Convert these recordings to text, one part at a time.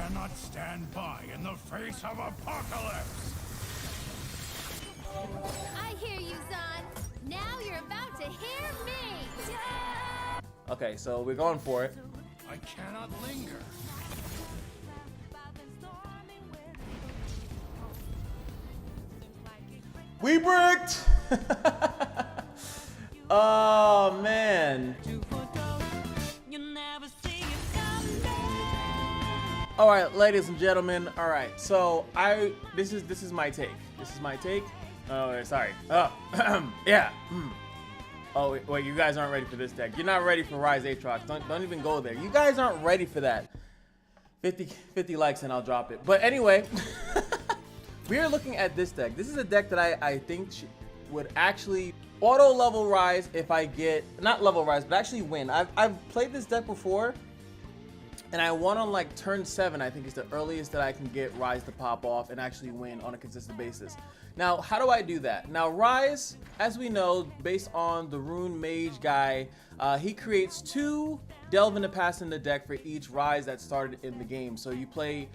cannot stand by in the face of apocalypse. I hear you, Zon. Now you're about to hear me. Okay, so we're going for it. I cannot linger. We bricked! Oh man. Alright, ladies and gentlemen. Alright, so this is my take. This is my take. Oh, sorry. Oh, yeah. Oh, wait, you guys aren't ready for this deck. You're not ready for Ryze Aatrox. Don't even go there. You guys aren't ready for that. 50 likes and I'll drop it. But anyway, we are looking at this deck. This is a deck that I think would actually auto level Ryze if I get, not level Ryze, but actually win. I've played this deck before, and I won on like turn 7. I think is the earliest that I can get Ryze to pop off and actually win on a consistent basis. Now, how do I do that? Now, Ryze, as we know, based on the Rune Mage guy, he creates 2 Delve in the Past in the deck for each Ryze that started in the game. So you play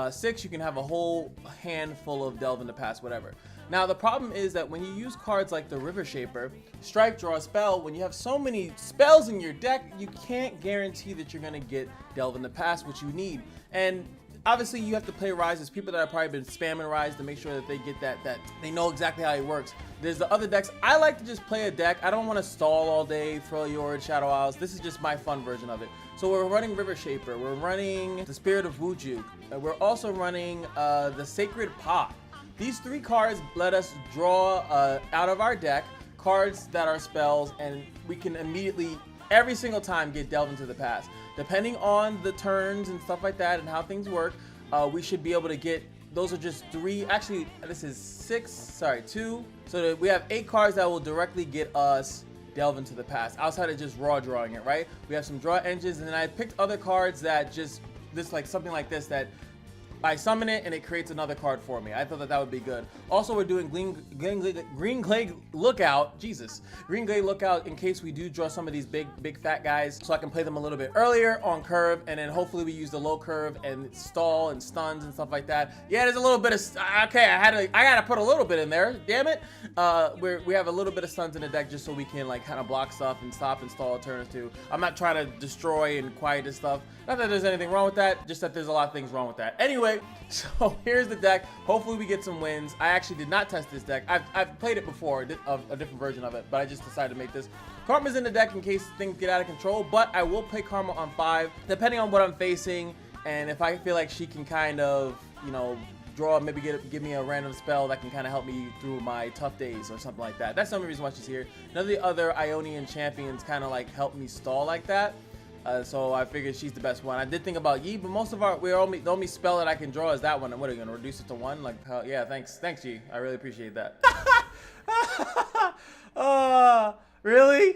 6, you can have a whole handful of Delve in the Past, whatever. Now, the problem is that when you use cards like the River Shaper, Strike, Draw a Spell, when you have so many spells in your deck, you can't guarantee that you're going to get Delve in the Past, which you need. And obviously, you have to play Ryze. There's people that have probably been spamming Ryze to make sure that they get that they know exactly how it works. There's the other decks. I like to just play a deck. I don't want to stall all day, throw your Shadow Isles. This is just my fun version of it. So we're running River Shaper. We're running the Spirit of Wujuk. We're also running the Sacred Pot. These 3 cards let us draw out of our deck cards that are spells, and we can immediately, every single time, get Delve into the Past. Depending on the turns and stuff like that and how things work, we should be able to get, those are just 3, actually this is 2, so that we have 8 cards that will directly get us Delve into the Past, outside of just raw drawing it, right? We have some draw engines, and then I picked other cards that just, like something like this, that I summon it and it creates another card for me. I thought that would be good. Also, we're doing Green Glade Lookout. Jesus. Green Glade Lookout in case we do draw some of these big fat guys, so I can play them a little bit earlier on curve, and then hopefully we use the low curve and stall and stuns and stuff like that. Yeah, there's a little bit of, okay, I gotta put a little bit in there, damn it. We have a little bit of stuns in the deck just so we can like kind of block stuff and stop and stall turns too. I'm not trying to destroy and quiet this stuff. Not that there's anything wrong with that, just that there's a lot of things wrong with that. Anyway, so here's the deck. Hopefully we get some wins. I actually did not test this deck. I've played it before, a different version of it, but I just decided to make this. Karma's in the deck in case things get out of control, but I will play Karma on 5, depending on what I'm facing, and if I feel like she can kind of, you know, draw, maybe give me a random spell that can kind of help me through my tough days or something like that. That's the only reason why she's here. None of the other Ionian champions kind of like help me stall like that. So I figured she's the best one. I did think about Yi, but most of the only spell that I can draw is that one. And what are you gonna reduce it to 1? Like, yeah, thanks Yi. I really appreciate that. Really?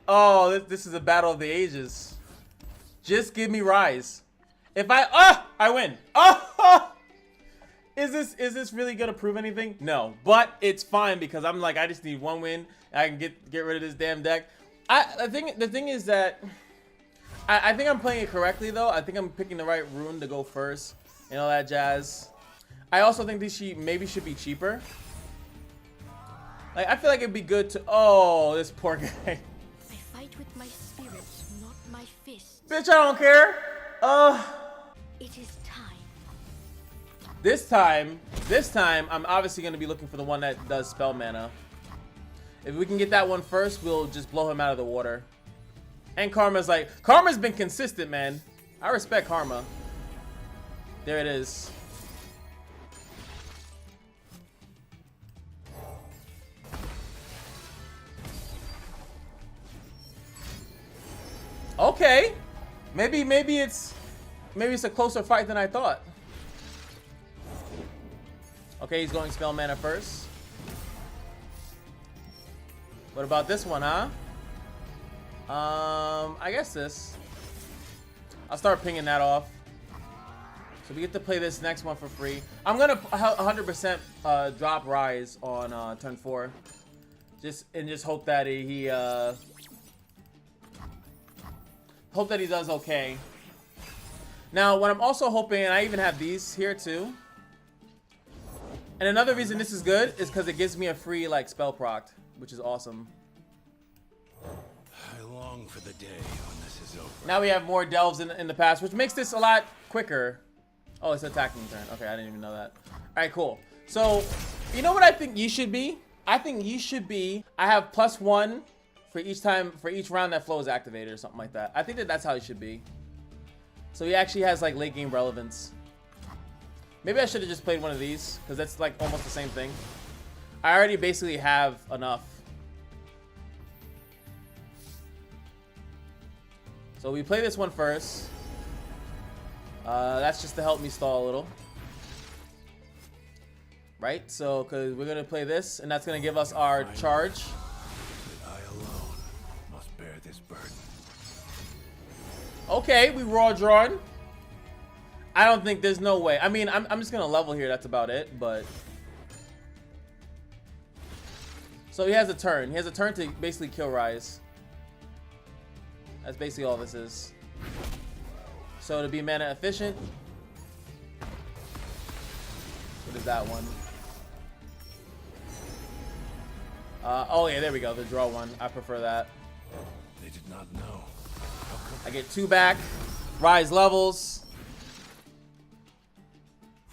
Oh, this is a battle of the ages. Just give me Ryze. If I win. Is this really gonna prove anything? No, but it's fine because I'm like, I just need 1 win. I can get rid of this damn deck. The thing is that I think I'm playing it correctly though. I think I'm picking the right rune to go first and all that jazz. I also think that maybe should be cheaper. Like, I feel like it'd be good to, oh, this poor guy. I fight with my spirit, not my fists. Bitch, I don't care. It is time. This time, I'm obviously gonna be looking for the one that does spell mana. If we can get that one first, we'll just blow him out of the water. And Karma's been consistent, man. I respect Karma. There it is. Okay. Maybe it's a closer fight than I thought. Okay, he's going spell mana first. What about this one, huh? I guess this. I'll start pinging that off. So we get to play this next one for free. I'm gonna 100% drop Ryze on turn 4. Just hope that he does okay. Now, what I'm also hoping, and I even have these here too. And another reason this is good is because it gives me a free like spell proc, which is awesome. I long for the day when this is over. Now we have more delves in the past, which makes this a lot quicker. Oh, it's attacking turn. Okay, I didn't even know that. All right, cool. So, you know what I think you should be? I think you should be. I have +1 for each round that flow is activated or something like that. I think that's how it should be. So he actually has like late game relevance. Maybe I should have just played one of these because that's like almost the same thing. I already basically have enough. So we play this one first. That's just to help me stall a little. Right? So, because we're going to play this, and that's going to give us our charge. I alone must bear this burden. Okay, we raw drawn. I don't think there's no way. I mean, I'm just going to level here. That's about it, but... So he has a turn. He has a turn to basically kill Ryze. That's basically all this is. So to be mana efficient, what is that one? Oh yeah, there we go. The draw one. I prefer that. They did not know. I get 2 back. Ryze levels.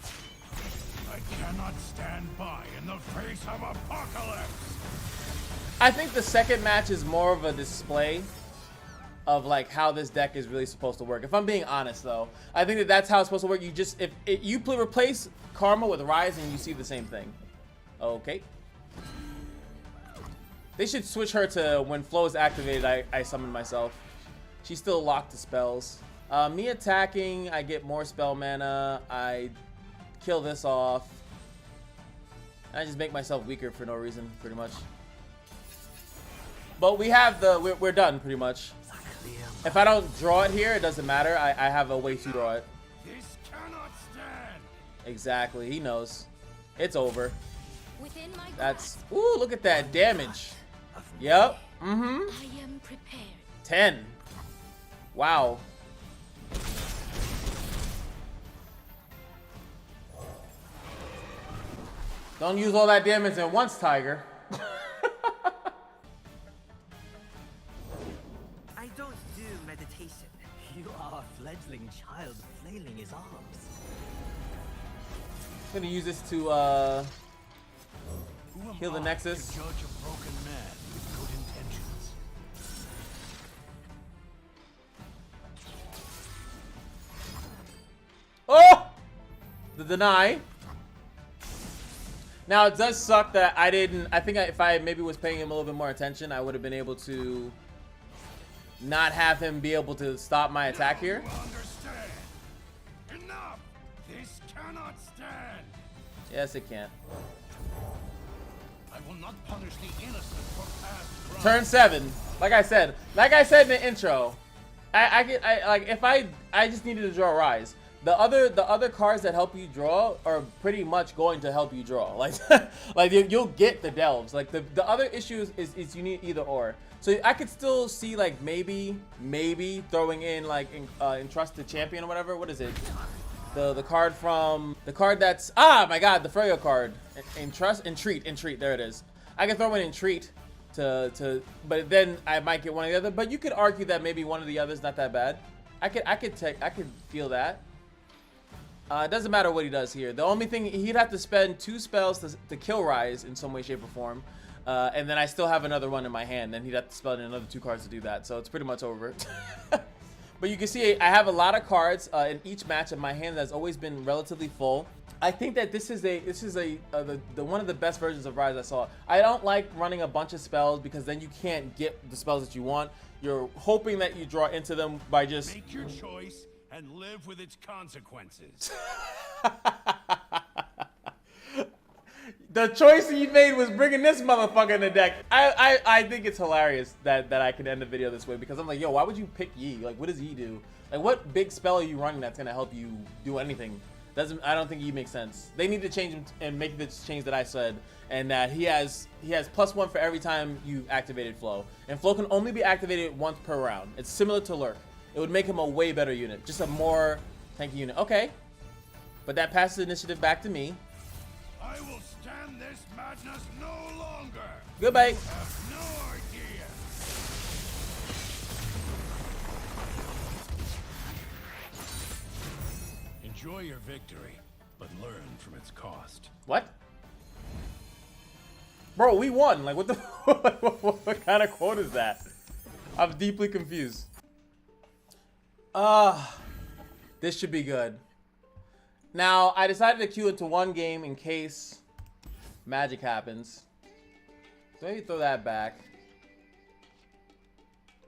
I cannot stand by in the face of apocalypse. I think the second match is more of a display of like how this deck is really supposed to work. If I'm being honest though, I think that's how it's supposed to work. You just, if you replace Karma with Ryze and you see the same thing. Okay. They should switch her to when flow is activated, I summon myself. She's still locked to spells. Me attacking, I get more spell mana. I kill this off. I just make myself weaker for no reason, pretty much. But we have we're done pretty much. If I don't draw it here, it doesn't matter. I have a way to draw it. This cannot stand. Exactly, he knows. It's over. Within my That's, grasp, ooh, look at that damage. Yep, mm-hmm. I am prepared. 10. Wow. Don't use all that damage at once, Tiger. I don't do meditation. You are a fledgling child flailing his arms. I'm gonna use this to Who am heal the I Nexus. to judge a broken man with good intentions? Oh! The deny. Now it does suck that I didn't. I think if I maybe was paying him a little bit more attention, I would have been able to not have him be able to stop my attack here. You understand? Enough! This cannot stand. Yes, it can. I will not punish the innocent for past crimes. Turn 7. Like I said in the intro, I just needed to draw Ryze. The other cards that help you draw are pretty much going to help you draw. Like you'll get the delves. Like the other issue is you need either or. So I could still see like maybe throwing in like Entrusted Champion or whatever. What is it? The card that's, ah my god, the Freya card. Entreat. There it is. I can throw in Entreat to but then I might get one of the other. But you could argue that maybe one of the others not that bad. I could feel that. It doesn't matter what he does here. The only thing, he'd have to spend 2 spells to kill Ryze in some way, shape, or form. And then I still have another one in my hand. Then he'd have to spend another 2 cards to do that. So it's pretty much over. But you can see I have a lot of cards in each match, and my hand has always been relatively full. I think that this is the one of the best versions of Ryze I saw. I don't like running a bunch of spells because then you can't get the spells that you want. You're hoping that you draw into them by just... Make your choice and live with its consequences. The choice he made was bringing this motherfucker in the deck. I think it's hilarious that I can end the video this way because I'm like, yo, why would you pick Yi? Like, what does Yi do? Like, what big spell are you running that's gonna help you do anything? I don't think Yi makes sense. They need to change him and make the change that I said, and that he has +1 for every time you activated Flow, and Flow can only be activated once per round. It's similar to Lurk. It would make him a way better unit, just a more Tanky unit. Okay. But that passes the initiative back to me. I will stand this madness no longer. Goodbye. You have no idea. Enjoy your victory, but learn from its cost. What? Bro, we won. Like, what the what kind of quote is that? I'm deeply confused. This should be good. Now, I decided to queue into one game in case magic happens. So maybe throw that back.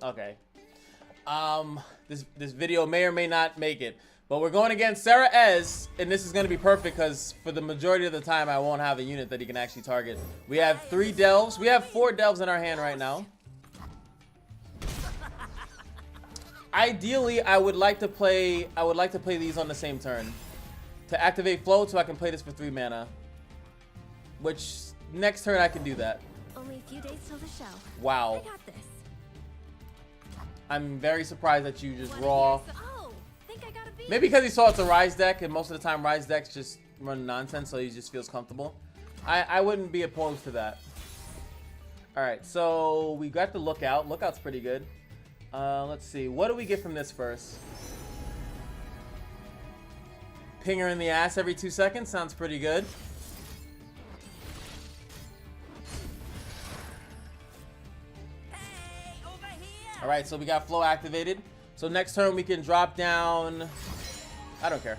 Okay. This video may or may not make it. But we're going against Sera Ez, and this is going to be perfect because for the majority of the time I won't have a unit that he can actually target. We have 3 delves. We have 4 delves in our hand right now. Ideally, I would like to play these on the same turn. To activate float so I can play this for 3 mana. Which next turn I can do that. Only a few days till the show. Wow. I got this. I'm very surprised that you just raw. Oh, think I got a beat. Maybe because he saw it's a Ryze deck, and most of the time Ryze decks just run nonsense, so he just feels comfortable. I wouldn't be opposed to that. Alright, so we got the Lookout. Lookout's pretty good. Let's see. What do we get from this first? Pinger in the ass every 2 seconds. Sounds pretty good. Hey, over here! Alright, so we got Flow activated. So next turn we can drop down... I don't care.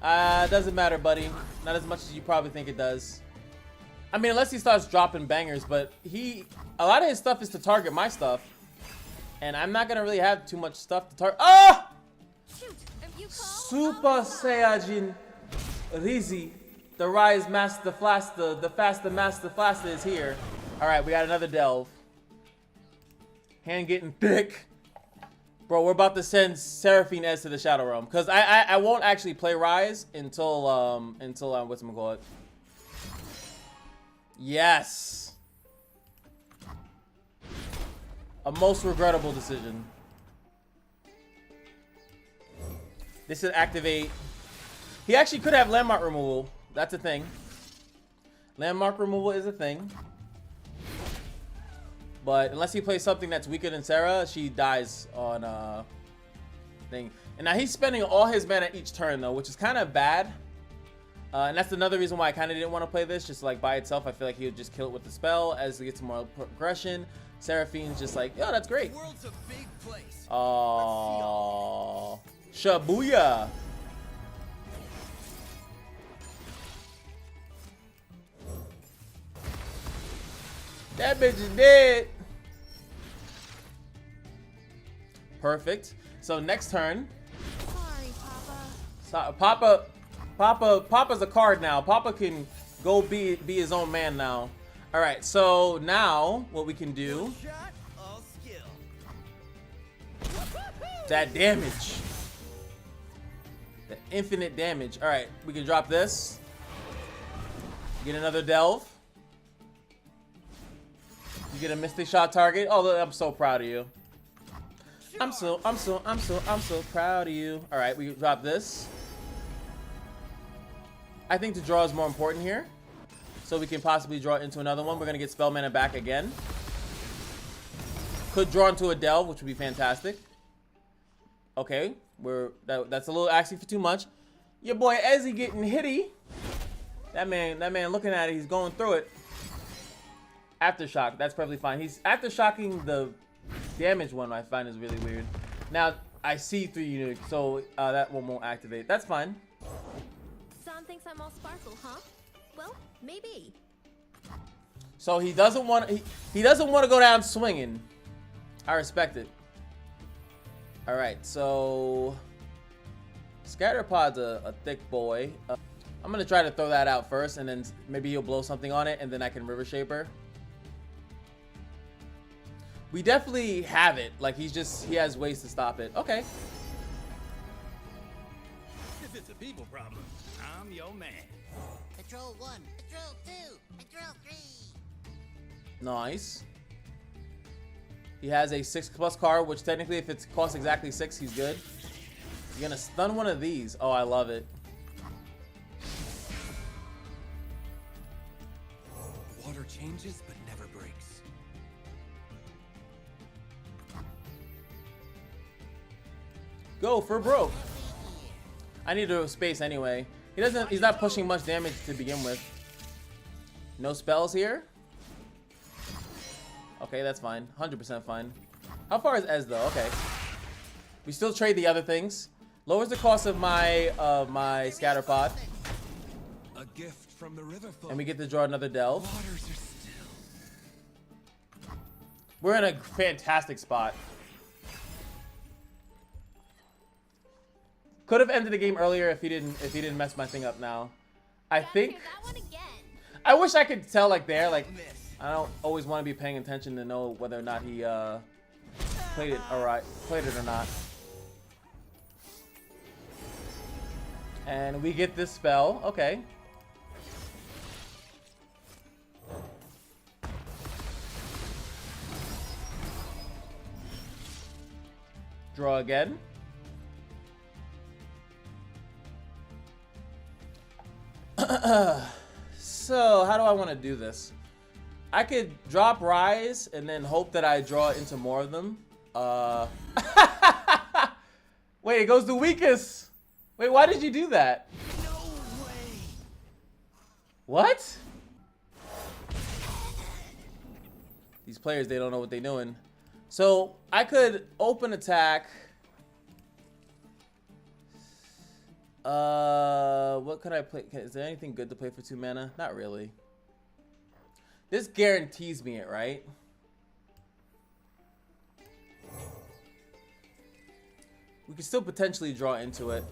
Doesn't matter, buddy. Not as much as you probably think it does. I mean, unless he starts dropping bangers, but a lot of his stuff is to target my stuff. And I'm not gonna really have too much stuff to target. Ah! Shoot, if you call, Super Saiyajin Ryze, the Ryze Master Blaster, the faster Master Blaster is here. Alright, we got another delve. Hand getting thick. Bro, we're about to send Seraphine Ez to the Shadow Realm. Because I won't actually play Ryze until whatchamacallit. Yes. A most regrettable decision. This should activate. He actually could have landmark removal. That's a thing. Landmark removal is a thing. But unless he plays something that's weaker than Sera, she dies on thing. And now he's spending all his mana each turn though, which is kind of bad. And that's another reason why I kind of didn't want to play this. Just like by itself, I feel like he would just kill it with the spell as we get some more progression. Seraphine's just like, oh, that's great. The world's a big place. Oh, Shabuya. That bitch is dead. Perfect. So next turn. Sorry, Papa. So, Papa's a card now. Papa can go be his own man now. All right. So now what we can do? Shot, all skill. That damage. The infinite damage. All right. We can drop this. Get another delve. You get a Mystic Shot target. Oh, I'm so proud of you. I'm so proud of you. All right, we drop this. I think the draw is more important here. So we can possibly draw into another one. We're gonna get spell mana back again. Could draw into a delve, which would be fantastic. Okay, that's a little asking for too much. Your boy Ezzy getting hitty. That man looking at it, he's going through it. Aftershock, that's perfectly fine. He's aftershocking the damage one, I find is really weird. Now I see 3 units, so that one won't activate. That's fine. Son thinks I'm all sparkle, huh? Well, maybe. So he doesn't want he doesn't want to go down swinging. I respect it. All right, so Scatterpod's a thick boy. I'm gonna try to throw that out first, and then maybe he'll blow something on it, and then I can River Shaper. We definitely have it. Like he has ways to stop it. Okay. If it's a people problem, I'm your man. Patrol 1, Patrol 2, Patrol 3. Nice. He has a 6+ card, which technically if it costs exactly 6, he's good. You're gonna stun one of these. Oh, I love it. Water changes but never breaks. Go for broke. I need a space anyway. He's not pushing much damage to begin with. No spells here? Okay, that's fine. 100% fine. How far is Ez though? Okay. We still trade the other things. Lowers the cost of my scatter pod. A gift from the river folk. And we get to draw another delve. Waters are still. We're in a fantastic spot. Could have ended the game earlier if he didn't mess my thing up now. I think That one again. I wish I could tell like there, like I don't always want to be paying attention to know whether or not he played it or not. And we get this spell. Okay. Draw again. So, how do I want to do this? I could drop Ryze and then hope that I draw into more of them. Wait, it goes the weakest. Wait, why did you do that? No way. What? These players, they don't know what they're doing. So, I could open attack. What could I play? Is there anything good to play for 2 mana? Not really. This guarantees me it, right? We can still potentially draw into it.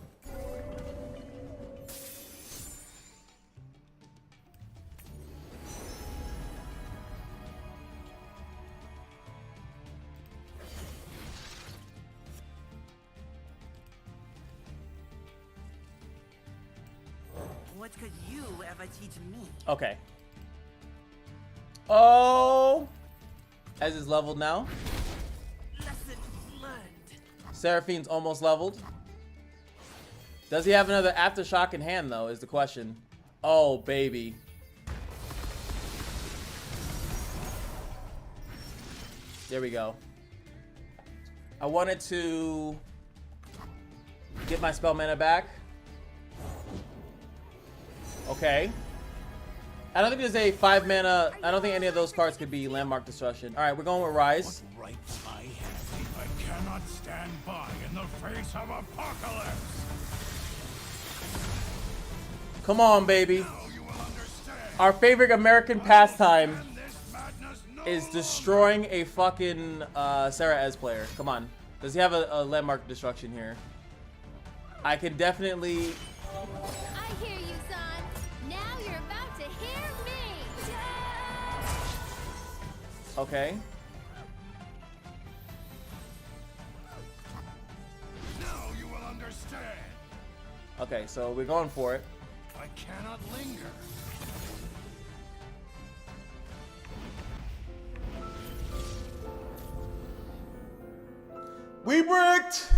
What could you ever teach me? Okay. Oh! Ez is leveled now. Lesson learned. Seraphine's almost leveled. Does he have another Aftershock in hand, though, is the question. Oh, baby. There we go. I wanted to get my spell mana back. Okay. I don't think there's a 5 mana. I don't think any of those cards could be Landmark Destruction. All right, we're going with Ryze. What rights I have? I cannot stand by in the face of apocalypse. Come on, baby. Now you will understand. Our favorite American pastime And this madness no is destroying a fucking Sera Ez player. Come on. Does he have a Landmark Destruction here? I can definitely... I hear you, son. Now you're about to hear me. Okay. Now you will understand. Okay, so we're going for it. I cannot linger. We bricked!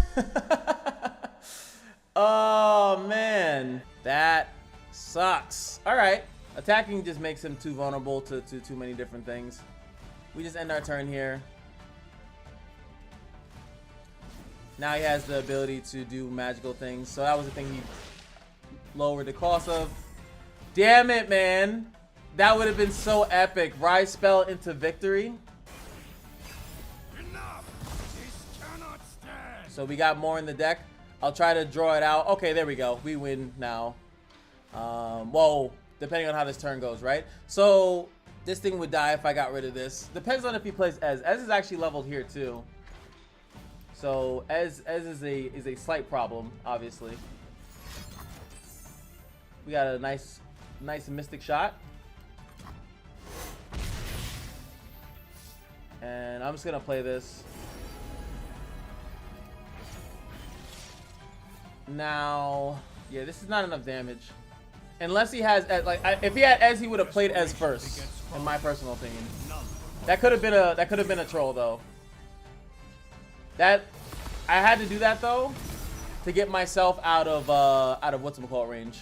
Oh, man. That sucks. All right. Attacking just makes him too vulnerable to too many different things. We just end our turn here. Now he has the ability to do magical things. So that was the thing he lowered the cost of. Damn it, man. That would have been so epic. Ryze spell into victory. Enough. This cannot stand. So we got more in the deck. I'll try to draw it out. Okay, there we go. We win now. Whoa. Depending on how this turn goes, right? So this thing would die if I got rid of this. Depends on if he plays Ez. Ez is actually leveled here too. So Ez is a slight problem, obviously. We got a nice mystic shot. And I'm just gonna play this. Now, yeah, this is not enough damage. Unless he has, if he had Ez, he would have played Ez first, in my personal opinion. That could have been a troll though. I had to do that though, to get myself out of whatchamacallit range.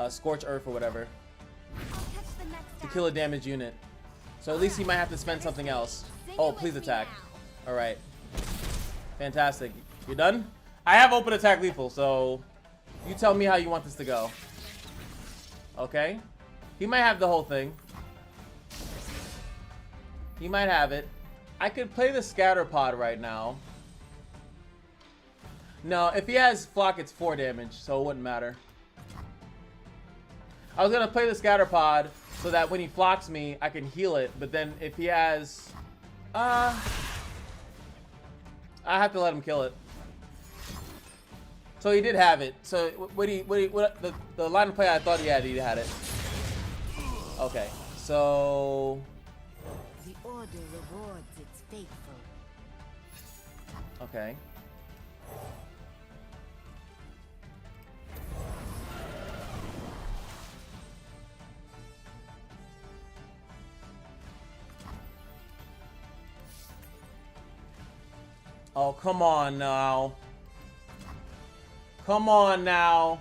Scorch Earth or whatever. To kill a damaged unit. So at least he might have to spend something else. Oh, please attack. Alright. Fantastic. You done? I have open attack lethal, so you tell me how you want this to go. Okay. He might have the whole thing. He might have it. I could play the scatter pod right now. No, if he has flock, it's 4 damage, so it wouldn't matter. I was gonna play the scatter pod so that when he flocks me, I can heal it. But then if he has, I have to let him kill it. So he did have it. So what the line of play I thought he had it. Okay, so The order rewards its faithful. okay. Oh, come on now. Come on now.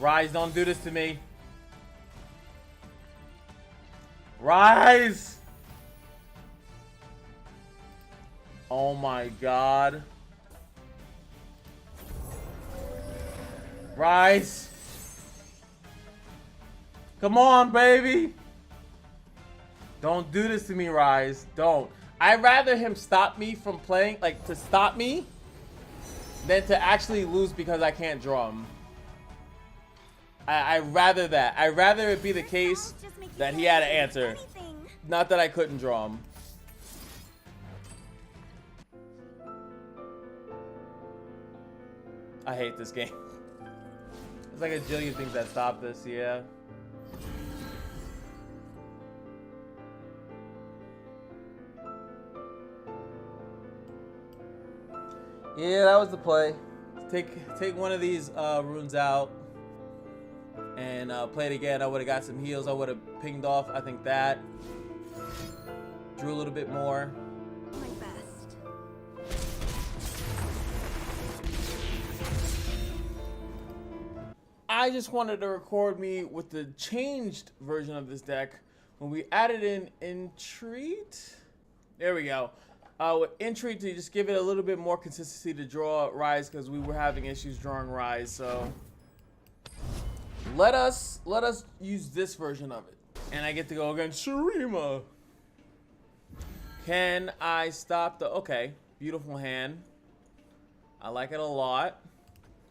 Ryze, don't do this to me. Ryze! Oh my god. Ryze! Come on, baby! Don't do this to me, Ryze. Don't. I'd rather him stop me from playing, like, to stop me, than to actually lose because I can't draw him. I'd rather that. I'd rather it be the case that he had an answer. Not that I couldn't draw him. I hate this game. There's like a jillion things that stop this, yeah. Yeah, that was the play. Take one of these runes out and play it again. I would have got some heals. I would have pinged off. I think that drew a little bit more. My best. I just wanted to record me with the changed version of this deck when we added in Entreat. There we go. With Entreat to just give it a little bit more consistency to draw Ryze because we were having issues drawing Ryze. So let us use this version of it, and I get to go against Shurima. Can I stop the? Okay, beautiful hand. I like it a lot.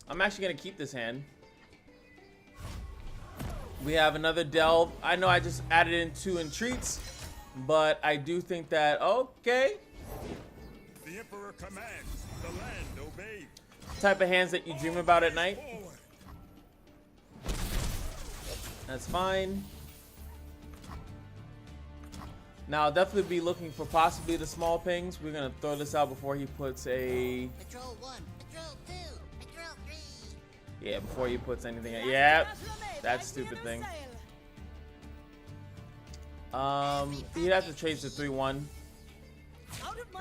I'm actually gonna keep this hand. We have another delve. I know I just added in 2 entreats, but I do think that okay. The Emperor commands, the land obeys. Type of hands that you dream about at night. That's fine. Now I'll definitely be looking for possibly the small pings. We're gonna throw this out before he puts a. Patrol 1, Patrol 2, Patrol 3. Yeah, before he puts anything. Yeah, that stupid thing. He'd have to trade to 3-1.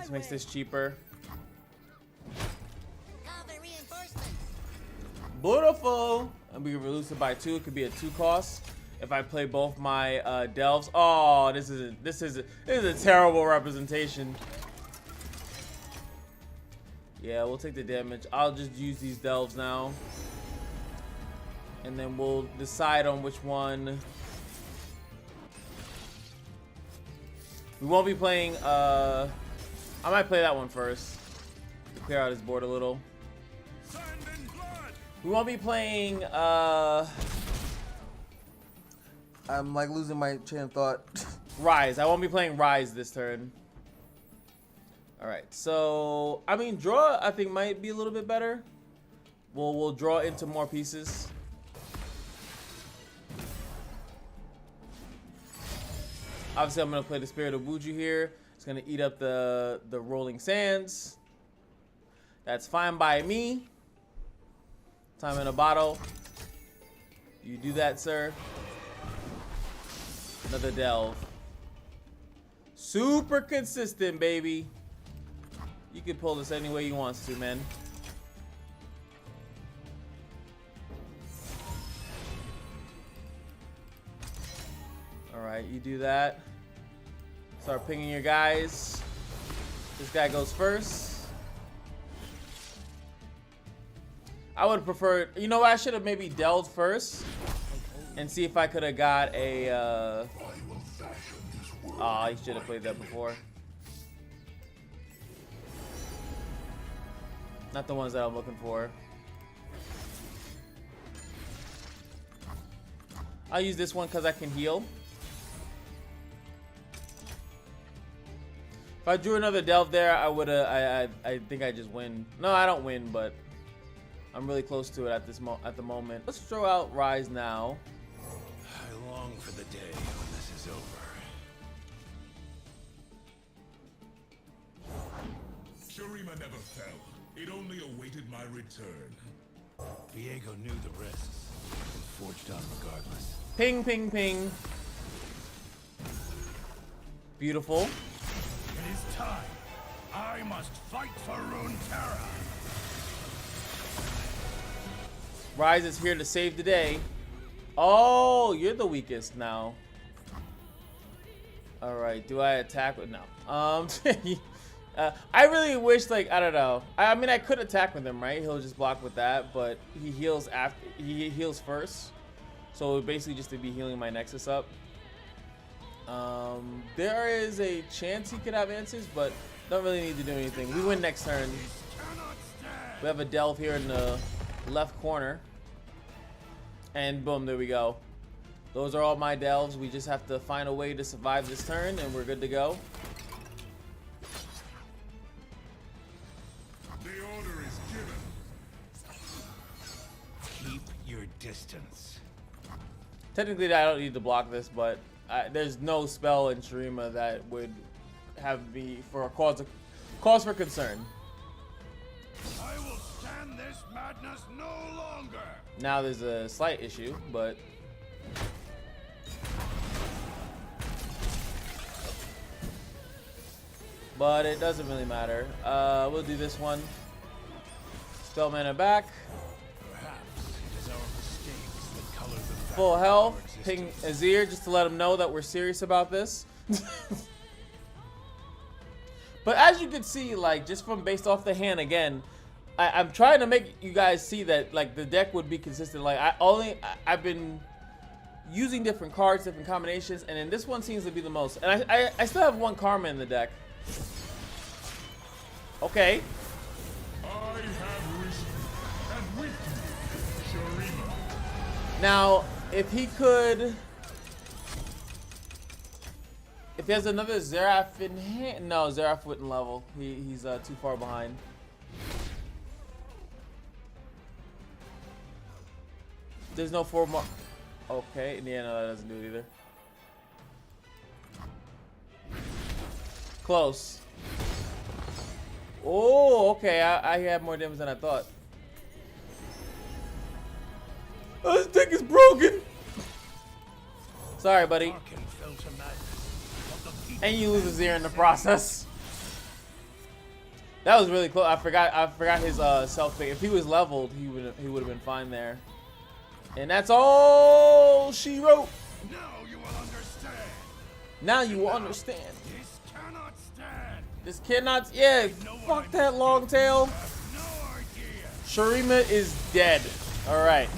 This makes this cheaper. Cover reinforcements. Beautiful. And we can reduce it by 2. It could be a 2 cost if I play both my delves. Oh, this is a terrible representation. Yeah, we'll take the damage. I'll just use these delves now, and then we'll decide on which one. We won't be playing. I might play that one first to clear out his board a little. We won't be playing. I'm like losing my train of thought. Ryze. I won't be playing Ryze this turn. All right. So I mean, draw. I think might be a little bit better. We'll draw into more pieces. Obviously, I'm gonna play the Spirit of Buju here. It's gonna eat up the Rolling Sands. That's fine by me. Time in a bottle. You do that, sir. Another delve. Super consistent, baby. You can pull this any way you want to, man. Alright, you do that. Start pinging your guys. This guy goes first. I would have preferred, you know what, I should have maybe delved first and see if I could have got a oh, he should have played that before. Not the ones that I'm looking for. I'll use this one because I can heal. If I drew another delve there, I would have. I think I just win. No, I don't win, but I'm really close to it at the moment. Let's throw out Ryze now. I long for the day when this is over. Shurima never fell. It only awaited my return. Diego knew the risks and forged on regardless. Ping, ping, ping. Beautiful. It is time. I must fight for Runeterra. Ryze is here to save the day. Oh, you're the weakest now. All right, do I attack with no? I really wish, like, I don't know. I mean, I could attack with him, right? He'll just block with that, but he heals after. He heals first, so basically just to be healing my Nexus up. There is a chance he could have answers, but don't really need to do anything. We win next turn. We have a delve here in the left corner, and boom, there we go. Those are all my delves. We just have to find a way to survive this turn, and we're good to go. Keep your distance. Technically, I don't need to block this, but there's no spell in Shurima that would have me for a cause for concern. I will stand this madness no longer. Now there's a slight issue, but it doesn't really matter. We'll do this one. Spell mana back. Perhaps it is our mistakes that color the Full fabric of health. our Ping existence. Azir just to let him know that we're serious about this. But as you can see, like, just from based off the hand again, I'm trying to make you guys see that, like, the deck would be consistent. Like, I've been using different cards, different combinations, and then this one seems to be the most. And I still have one Karma in the deck. Okay. I have risen, and with you, Shurima. Now, if he could, if he has another Xerath in hand, no, Xerath wouldn't level. He's too far behind. There's no 4 more. Okay, yeah, no, that doesn't do it either. Close. Oh, okay, I have more damage than I thought. Oh, this deck is broken. Sorry, buddy. Hearken, fell to madness of the people. And you lose a Azir in the process. That was really close. I forgot his self pick. If he was leveled, he would have been fine there. And that's all she wrote. Now you will understand. Now you will understand. This cannot stand. This cannot. Yeah, fuck that long tail. No idea. Shurima is dead. All right.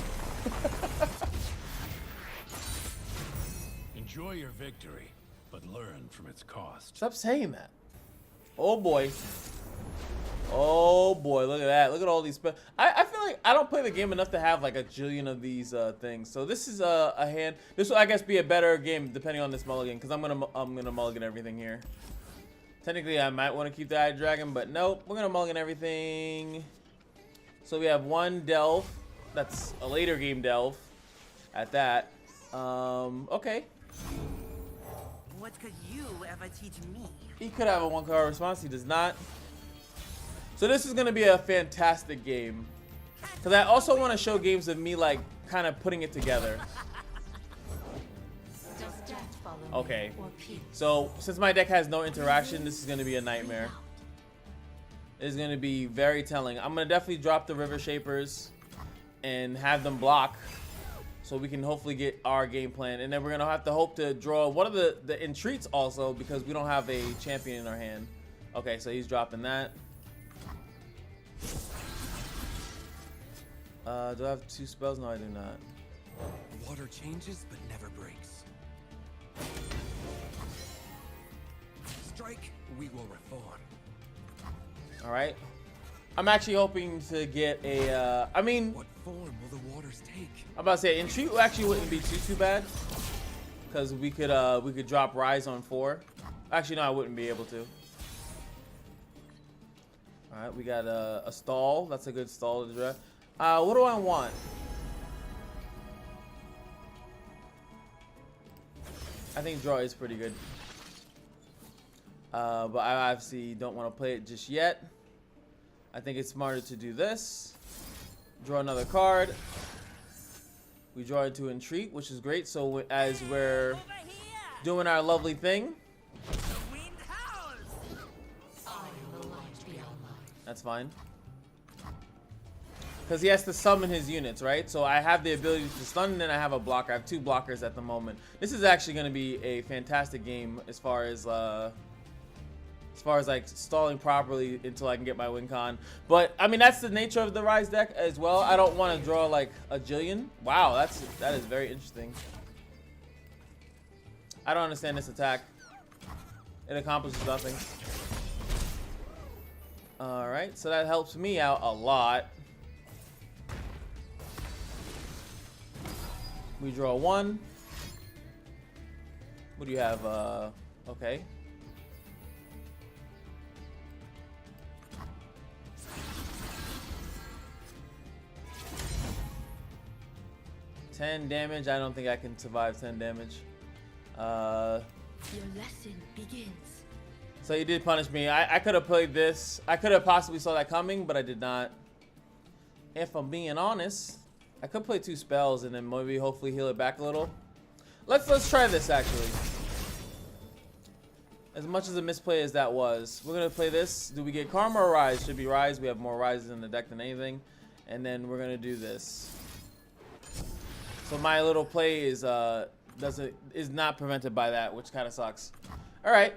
Enjoy your victory, but learn from its cost. Stop saying that. Oh boy. Oh boy, look at that. Look at all these. I feel like I don't play the game enough to have like a jillion of these things. So this is a hand. This will, I guess, be a better game depending on this mulligan, because I'm gonna mulligan everything here. Technically, I might want to keep the Eye Dragon, but nope. We're gonna mulligan everything. So we have one delve. That's a later game delve. At that. Okay. What could you ever teach me? He could have a 1-card response. He does not. So this is gonna be a fantastic game, because I also want to show games of me like kind of putting it together. Okay, so since my deck has no interaction, this is gonna be a nightmare. is going to be very telling. I'm going to definitely drop the River Shapers and have them block so we can hopefully get our game plan. And then we're going to have to hope to draw one of the entreats also because we don't have a champion in our hand. Okay, so he's dropping that. Do I have 2 spells? No, I do not. Water changes but never breaks. Strike, we will reform. All right. I'm actually hoping to get a, I mean, What form will the waters take? I'm about to say entreat actually wouldn't be too bad because we could drop Ryze on 4. Actually, no, I wouldn't be able to. All right, we got a stall. That's a good stall to draw. What do I want? I think draw is pretty good. But I obviously don't want to play it just yet. I think it's smarter to do this. Draw another card. We draw into entreat, which is great. So as we're doing our lovely thing, that's fine. Because he has to summon his units, right? So I have the ability to stun, and then I have a blocker. I have 2 blockers at the moment. This is actually going to be a fantastic game as far as like stalling properly until I can get my win con. But I mean, that's the nature of the Ryze deck as well. I don't want to draw like a jillion. Wow, that is very interesting. I don't understand this attack. It accomplishes nothing. All right, so that helps me out a lot. We draw 1. What do you have? Okay. $10 damage. I don't think I can survive 10 damage. Your lesson begins. So you did punish me. I could have played this. I could have possibly saw that coming, but I did not. If I'm being honest, I could play 2 spells and then maybe hopefully heal it back a little. Let's try this actually. As much as a misplay as that was, we're gonna play this. Do we get Karma or Ryze? Should be Ryze. We have more Ryzes in the deck than anything. And then we're gonna do this. So my little play is not prevented by that, which kind of sucks. All right.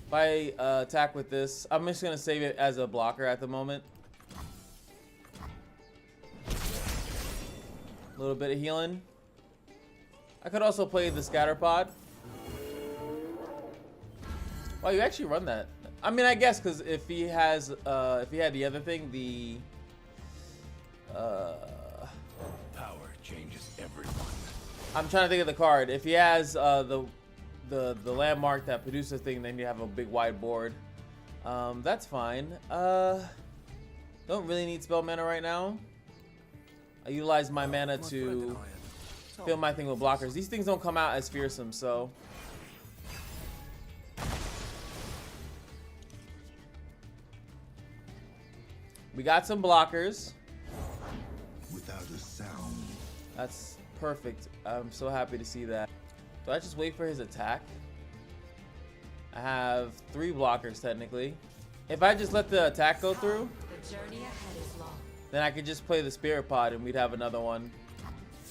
If I attack with this, I'm just gonna save it as a blocker at the moment. A little bit of healing. I could also play the scatter pod. Wow, you actually run that. I mean, I guess because if he had the other thing, the Power changes everyone. I'm trying to think of the card. If he has the landmark that produces thing, then you have a big wide board. That's fine. Don't really need spell mana right now. I utilize my mana to fill my thing with blockers. These things don't come out as fearsome, so. We got some blockers. Without a sound. That's perfect. I'm so happy to see that. Do I just wait for his attack? I have 3 blockers technically. If I just let the attack go through, The journey ahead is long. then I could just play the spirit pod and we'd have another one.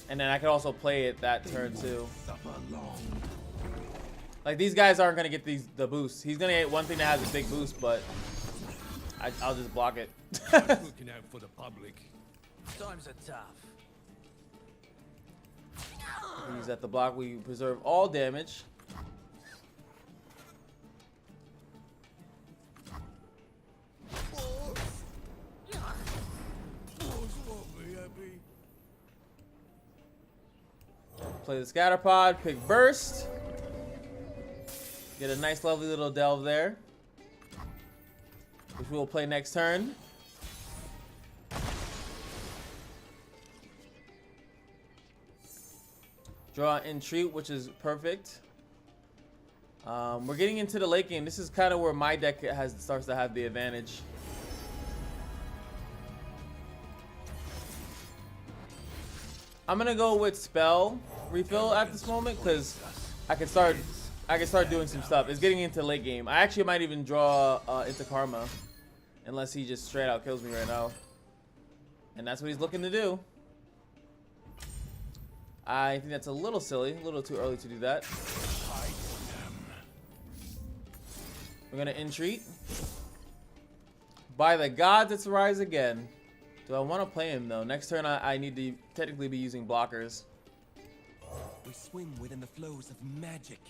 And then I could also play it that turn too. Suffer long. Like these guys aren't gonna get the boosts. He's gonna get one thing that has a big boost, but I'll just block it. Looking out for the public. Times are tough. Use at the block. We preserve all damage. Play the scatter pod, pick burst. Get a nice lovely little delve there, which we'll play next turn. Draw entreat, which is perfect. We're getting into the late game. This is kind of where my deck starts to have the advantage. I'm gonna go with spell refill at this moment because I can start doing some stuff. It's getting into late game. I actually might even draw into Karma unless he just straight out kills me right now. And that's what he's looking to do. I think that's a little silly, a little too early to do that. We're gonna entreat. By the gods, it's Ryze again. Do I want to play him though? Next turn, I need to technically be using blockers. We swim within the flows of magic.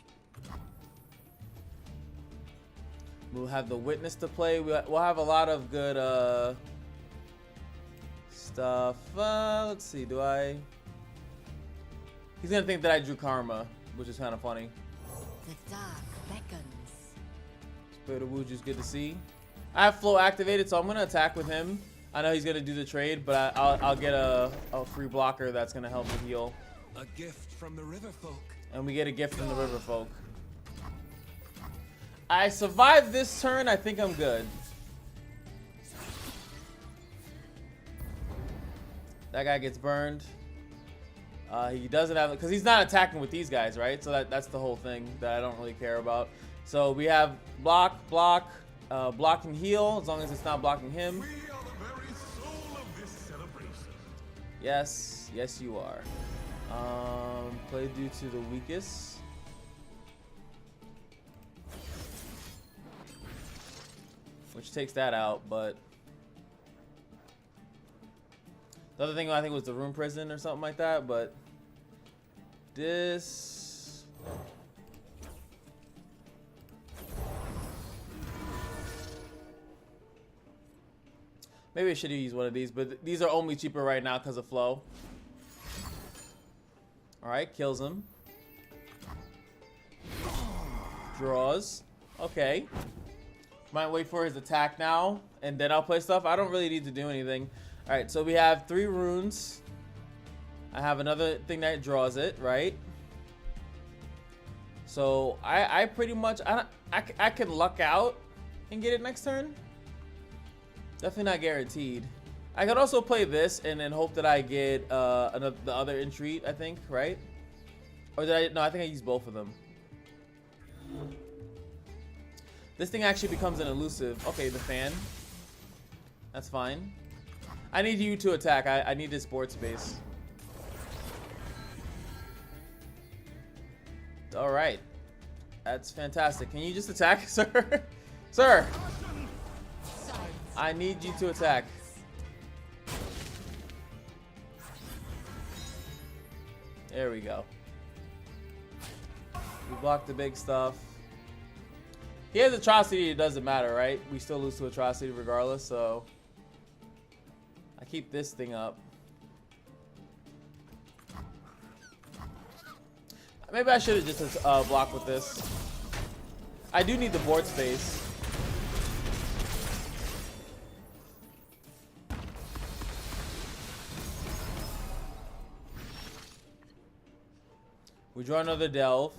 We'll have the witness to play. We'll have a lot of good stuff. Let's see. Do I? He's gonna think that I drew Karma, which is kind of funny. The dark beckons. Spirit of Wuju's good to see. I have flow activated, so I'm gonna attack with him. I know he's gonna do the trade, but I'll get a free blocker that's gonna help me heal. A gift from the river folk. And we get a gift from the river folk. I survived this turn. I think I'm good. That guy gets burned. He doesn't have it because he's not attacking with these guys, right? So that's the whole thing that I don't really care about. So we have block, block and heal as long as it's not blocking him. We are the very soul of this celebration. Yes, yes you are. Play due to the weakest. Which takes that out, but the other thing I think was the Rune Prison or something like that, but this maybe I should have used one of these, but these are only cheaper right now because of flow. Alright, kills him. Draws. Okay. Might wait for his attack now, and then I'll play stuff. I don't really need to do anything. Alright, so we have 3 runes. I have another thing that draws it, right? So I pretty much I can luck out and get it next turn. Definitely not guaranteed. I could also play this and then hope that I get the other entreat, I think, right? Or did I? No, I think I used both of them. This thing actually becomes an elusive. Okay, the fan. That's fine. I need you to attack. I need this board space. All right. That's fantastic. Can you just attack, sir? Sir! I need you to attack. There we go. We blocked the big stuff. He has Atrocity, it doesn't matter, right? We still lose to Atrocity regardless, so I keep this thing up. Maybe I should have just blocked with this. I do need the board space. We draw another delve.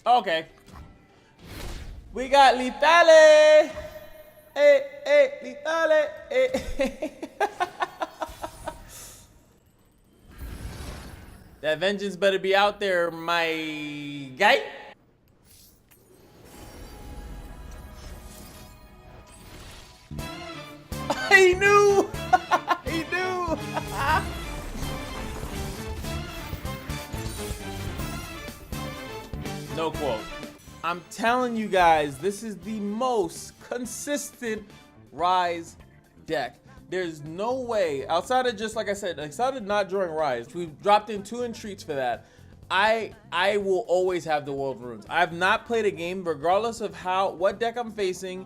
Okay. We got Letale. Hey, hey, Letale. Hey. That vengeance better be out there, my guy. He knew. He knew. No quote. I'm telling you guys, this is the most consistent Ryze deck. There's no way, outside of just like I said, outside of not drawing Ryze, we've dropped in 2 entreats for that. I will always have the World Runes. I have not played a game, regardless of what deck I'm facing,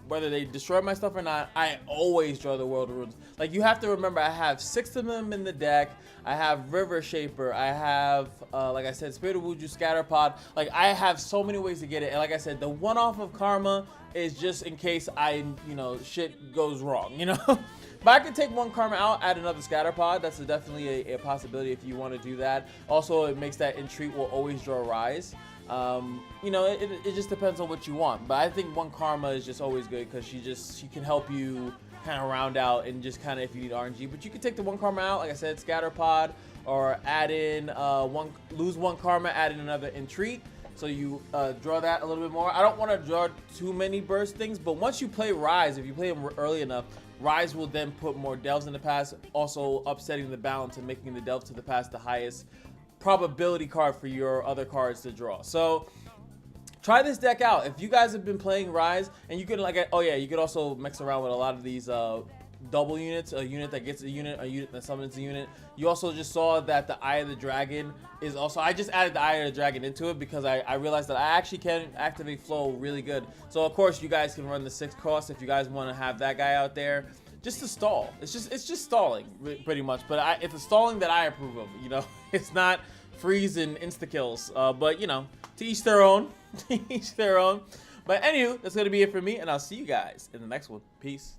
whether they destroy my stuff or not, I always draw the World Runes. Like, you have to remember, I have 6 of them in the deck. I have River Shaper. I have, like I said, Spirit of Wuju, Scatterpod. Like, I have so many ways to get it. And like I said, the one off of Karma is just in case shit goes wrong, But I could take one Karma out, add another Scatter Pod. That's definitely a possibility if you want to do that. Also, it makes that Entreat will always draw Ryze. You know, it just depends on what you want. But I think one Karma is just always good because she can help you kind of round out and just kind of if you need RNG. But you can take the one Karma out, like I said, Scatter Pod, or add in lose one Karma, add in another Entreat. So you draw that a little bit more. I don't want to draw too many burst things, but once you play Ryze, if you play him early enough, Ryze will then put more Delves in the past, also upsetting the balance and making the Delves to the past the highest probability card for your other cards to draw. So try this deck out. If you guys have been playing Ryze, and you could you could also mix around with a lot of these double units, a unit that gets a unit that summons a unit. You also just saw that the Eye of the Dragon is also, I just added the Eye of the Dragon into it because I realized that I actually can activate flow really good. So of course you guys can run the 6 cost if you guys want to have that guy out there just to stall. It's just stalling pretty much, but it's a stalling that I approve of, you know. It's not freeze and insta kills, but you know, to each their own. To each their own. But anywho, that's gonna be it for me, and I'll see you guys in the next one. Peace.